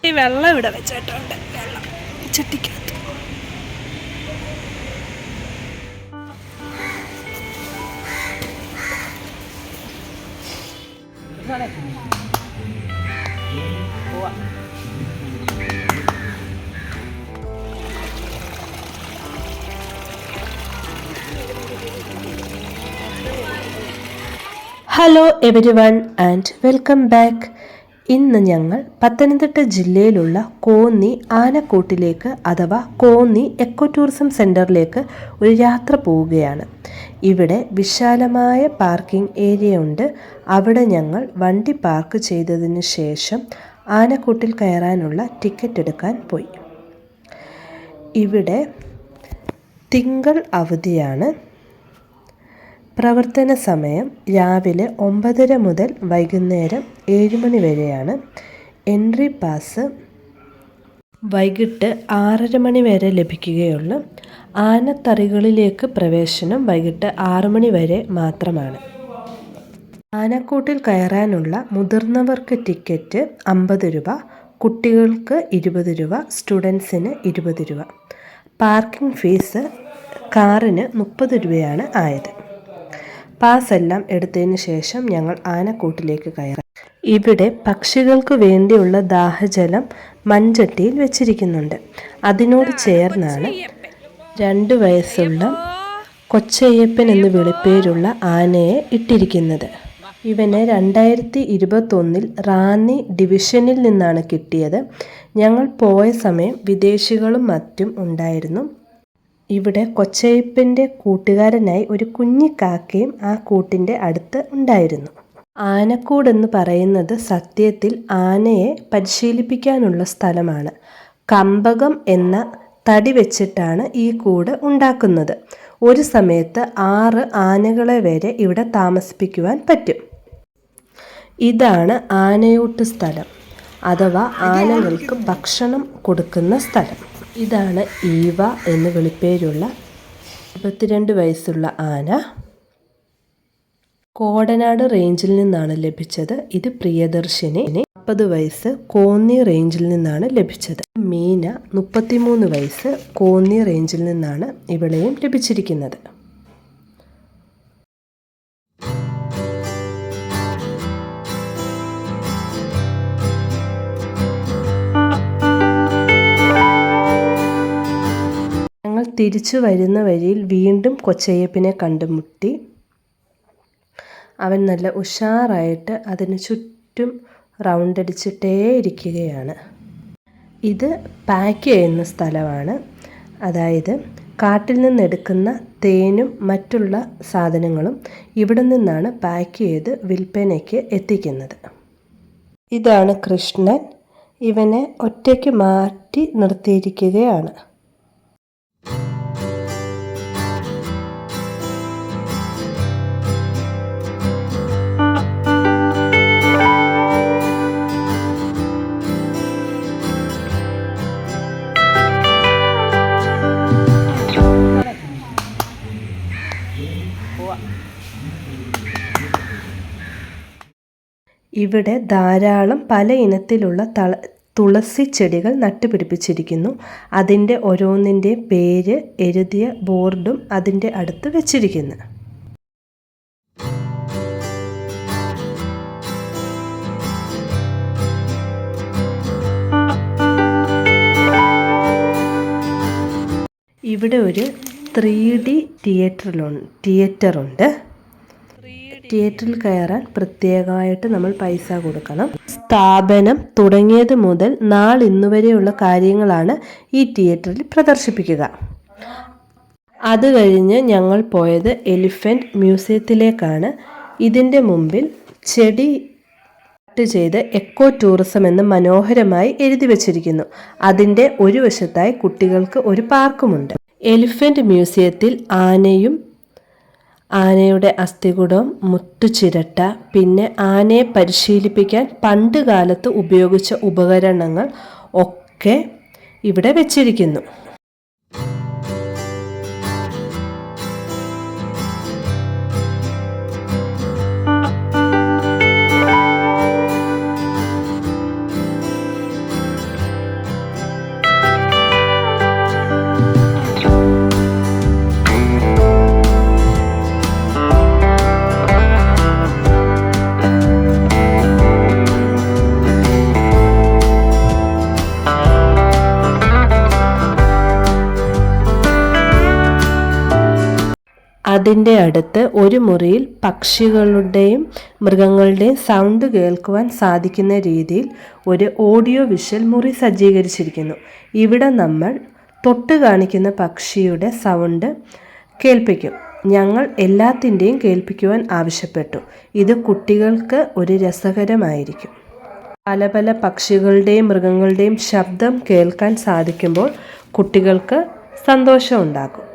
ഈ വെള്ളം ഇവിടെ വെച്ചിട്ടുണ്ട്. വെള്ളം ചട്ടിക്കകത്ത്. Hello everyone and welcome back. ഇന്ന് ഞങ്ങൾ പത്തനംതിട്ട ജില്ലയിലുള്ള കോന്നി ആനക്കൂട്ടിലേക്ക് അഥവാ കോന്നി എക്കോ ടൂറിസം സെൻറ്ററിലേക്ക് ഒരു യാത്ര പോവുകയാണ്. ഇവിടെ വിശാലമായ പാർക്കിംഗ് ഏരിയ ഉണ്ട്. അവിടെ ഞങ്ങൾ വണ്ടി പാർക്ക് ചെയ്തതിന് ശേഷം ആനക്കൂട്ടിൽ കയറാനുള്ള ടിക്കറ്റ് എടുക്കാൻ പോയി. ഇവിടെ തിങ്കൾ അവധിയാണ്. പ്രവർത്തന സമയം രാവിലെ 9:30 മുതൽ വൈകുന്നേരം 7 മണി വരെയാണ്. എൻട്രി പാസ് വൈകിട്ട് 6:30 മണി വരെ ലഭിക്കുകയുള്ളൂ. ആനത്തറികളിലേക്ക് പ്രവേശനം വൈകിട്ട് 6 മണി വരെ മാത്രമാണ്. ആനക്കൂട്ടിൽ കയറാനുള്ള മുതിർന്നവർക്ക് ടിക്കറ്റ് 50 രൂപ, കുട്ടികൾക്ക് 20 രൂപ, സ്റ്റുഡൻസിന് 20 രൂപ. പാർക്കിംഗ് ഫീസ് കാറിന് 30 രൂപയാണ് ആയത്. പാസ് എല്ലാം എടുത്തതിന് ശേഷം ഞങ്ങൾ ആനക്കൂട്ടിലേക്ക് കയറി. ഇവിടെ പക്ഷികൾക്ക് വേണ്ടിയുള്ള ദാഹജലം മൺചട്ടിയിൽ വെച്ചിരിക്കുന്നുണ്ട്. അതിനോട് ചേർന്നാണ് 2 വയസ്സുള്ള കൊച്ചയ്യപ്പൻ എന്ന് വിളിപ്പേരുള്ള ആനയെ ഇട്ടിരിക്കുന്നത്. ഇവനെ 2021 റാന്നി ഡിവിഷനിൽ നിന്നാണ് കിട്ടിയത്. ഞങ്ങൾ പോയ സമയം വിദേശികളും മറ്റും ഉണ്ടായിരുന്നു. ഇവിടെ കൊച്ചയ്യപ്പൻ്റെ കൂട്ടുകാരനായി ഒരു കുഞ്ഞിക്കാക്കയും ആ കൂട്ടിൻ്റെ അടുത്ത് ഉണ്ടായിരുന്നു. ആനക്കൂടെന്ന് പറയുന്നത് സത്യത്തിൽ ആനയെ പരിശീലിപ്പിക്കാനുള്ള സ്ഥലമാണ്. കമ്പകം എന്ന തടി വെച്ചിട്ടാണ് ഈ കൂട് ഉണ്ടാക്കുന്നത്. ഒരു സമയത്ത് 6 ആനകളെ വരെ ഇവിടെ താമസിപ്പിക്കുവാൻ പറ്റും. ഇതാണ് ആനയൂട്ട് സ്ഥലം അഥവാ ആനകൾക്ക് ഭക്ഷണം കൊടുക്കുന്ന സ്ഥലം. ഇതാണ് ഈവ എന്ന് വിളിപ്പേരുള്ള 22 വയസ്സുള്ള ആന. കോടനാട് റേഞ്ചിൽ നിന്നാണ് ലഭിച്ചത്. ഇത് പ്രിയദർശിനി 40 വയസ്സ് കോന്നി റേഞ്ചിൽ നിന്നാണ് ലഭിച്ചത്. മീന 33 വയസ്സ് കോന്നി റേഞ്ചിൽ നിന്നാണ് ഇവളെയും ലഭിച്ചിരിക്കുന്നത്. തിരിച്ചു വരുന്ന വഴിയിൽ വീണ്ടും കൊച്ചയ്യപ്പനെ കണ്ടുമുട്ടി. അവൻ നല്ല ഉഷാറായിട്ട് അതിന് ചുറ്റും റൗണ്ടടിച്ചിട്ടേ ഇരിക്കുകയാണ്. ഇത് പാക്ക് ചെയ്യുന്ന സ്ഥലമാണ്. അതായത് കാട്ടിൽ നിന്നെടുക്കുന്ന തേനും മറ്റുള്ള സാധനങ്ങളും ഇവിടെ നിന്നാണ് പാക്ക് ചെയ്ത് വിൽപ്പനയ്ക്ക് എത്തിക്കുന്നത്. ഇതാണ് കൃഷ്ണൻ. ഇവനെ ഒറ്റയ്ക്ക് മാറ്റി നിർത്തിയിരിക്കുകയാണ്. ഇവിടെ ധാരാളം പല ഇനത്തിലുള്ള തുളസി ചെടികൾ നട്ടുപിടിപ്പിച്ചിരിക്കുന്നു. അതിൻ്റെ ഓരോന്നിൻ്റെ പേര് എഴുതിയ ബോർഡും അതിൻ്റെ അടുത്ത് വെച്ചിരിക്കുന്നു. ഇവിടെ ഒരു 3D തിയേറ്ററുണ്ട്. തിയേറ്ററിൽ കയറാൻ പ്രത്യേകമായിട്ട് നമ്മൾ പൈസ കൊടുക്കണം. സ്ഥാപനം തുടങ്ങിയത് മുതൽ നാളിന്നുവരെയുള്ള കാര്യങ്ങളാണ് ഈ തിയേറ്ററിൽ പ്രദർശിപ്പിക്കുക. അത് കഴിഞ്ഞ് ഞങ്ങൾ പോയത് എലിഫന്റ് മ്യൂസിയത്തിലേക്കാണ്. ഇതിൻ്റെ മുമ്പിൽ ചെടി ചെയ്ത് എക്കോ ടൂറിസം എന്ന് മനോഹരമായി എഴുതി വച്ചിരിക്കുന്നു. അതിൻ്റെ ഒരു വശത്തായി കുട്ടികൾക്ക് ഒരു പാർക്കുമുണ്ട്. എലിഫന്റ് മ്യൂസിയത്തിൽ ആനയും ആനയുടെ അസ്ഥികൂടം, മുത്തുചിരട്ട, പിന്നെ ആനയെ പരിശീലിപ്പിക്കാൻ പണ്ട് കാലത്ത് ഉപയോഗിച്ച ഉപകരണങ്ങൾ ഒക്കെ ഇവിടെ വെച്ചിരിക്കുന്നു. അതിൻ്റെ അടുത്ത് ഒരു മുറിയിൽ പക്ഷികളുടെയും മൃഗങ്ങളുടെയും സൗണ്ട് കേൾക്കുവാൻ സാധിക്കുന്ന രീതിയിൽ ഒരു ഓഡിയോ വിഷ്വൽ മുറി സജ്ജീകരിച്ചിരിക്കുന്നു. ഇവിടെ നമ്മൾ തൊട്ട് കാണിക്കുന്ന പക്ഷിയുടെ സൗണ്ട് കേൾപ്പിക്കും. ഞങ്ങൾ എല്ലാത്തിൻ്റെയും കേൾപ്പിക്കുവാൻ ആവശ്യപ്പെട്ടു. ഇത് കുട്ടികൾക്ക് ഒരു രസകരമായിരിക്കും. പല പല പക്ഷികളുടെയും മൃഗങ്ങളുടെയും ശബ്ദം കേൾക്കാൻ സാധിക്കുമ്പോൾ കുട്ടികൾക്ക് സന്തോഷമുണ്ടാകും.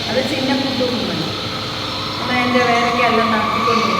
അത് ചിന്ന കുട്ടും എൻ്റെ വേലക്കെല്ലാം നടത്തിക്കൊണ്ടു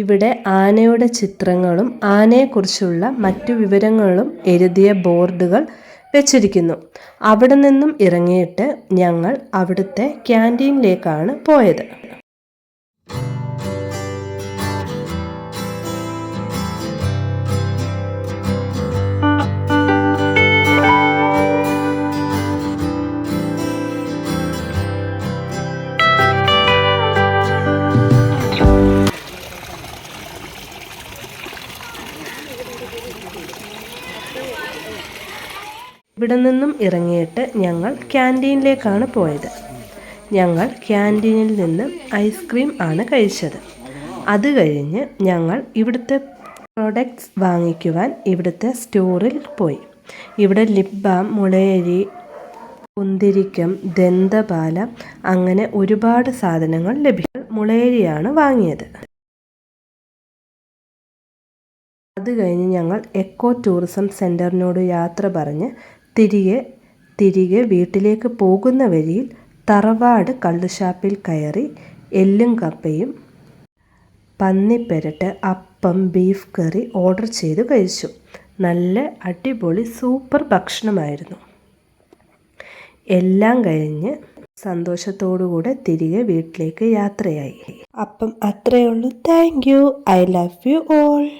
ഇവിടെ ആനയുടെ ചിത്രങ്ങളും ആനയെക്കുറിച്ചുള്ള മറ്റു വിവരങ്ങളും എഴുതിയ ബോർഡുകൾ വെച്ചിരിക്കുന്നു. അവിടെ നിന്നും ഇറങ്ങിയിട്ട് ഞങ്ങൾ അവിടുത്തെ ക്യാൻറ്റീനിലേക്കാണ് പോയത്. ഇവിടെ നിന്നും ഇറങ്ങിയിട്ട് ഞങ്ങൾ ക്യാൻറ്റീനിലേക്കാണ് പോയത്. ഞങ്ങൾ ക്യാൻറ്റീനിൽ നിന്ന് ഐസ്ക്രീം ആണ് കഴിച്ചത്. അത് കഴിഞ്ഞ് ഞങ്ങൾ ഇവിടുത്തെ പ്രോഡക്റ്റ്സ് വാങ്ങിക്കുവാൻ ഇവിടുത്തെ സ്റ്റോറിൽ പോയി. ഇവിടെ ലിപ് ബാം, മുളയരി, കുന്തിരിക്കം, ദന്തപാല അങ്ങനെ ഒരുപാട് സാധനങ്ങൾ ലഭിക്കും. മുളയരിയാണ് വാങ്ങിയത്. അത് കഴിഞ്ഞ് ഞങ്ങൾ എക്കോ ടൂറിസം സെൻറ്ററിനോട് യാത്ര പറഞ്ഞ് തിരികെ തിരികെ വീട്ടിലേക്ക് പോകുന്ന വഴിയിൽ തറവാട് കള്ളുഷാപ്പിൽ കയറി എല്ലും കപ്പയും പന്നിപ്പെരട്ട്, അപ്പം, ബീഫ് കറി ഓർഡർ ചെയ്ത് കഴിച്ചു. നല്ല അടിപൊളി സൂപ്പർ ഭക്ഷണമായിരുന്നു. എല്ലാം കഴിഞ്ഞ് സന്തോഷത്തോടുകൂടെ തിരികെ വീട്ടിലേക്ക് യാത്രയായി. അപ്പം അത്രയേ ഉള്ളൂ. Thank you. I love you all.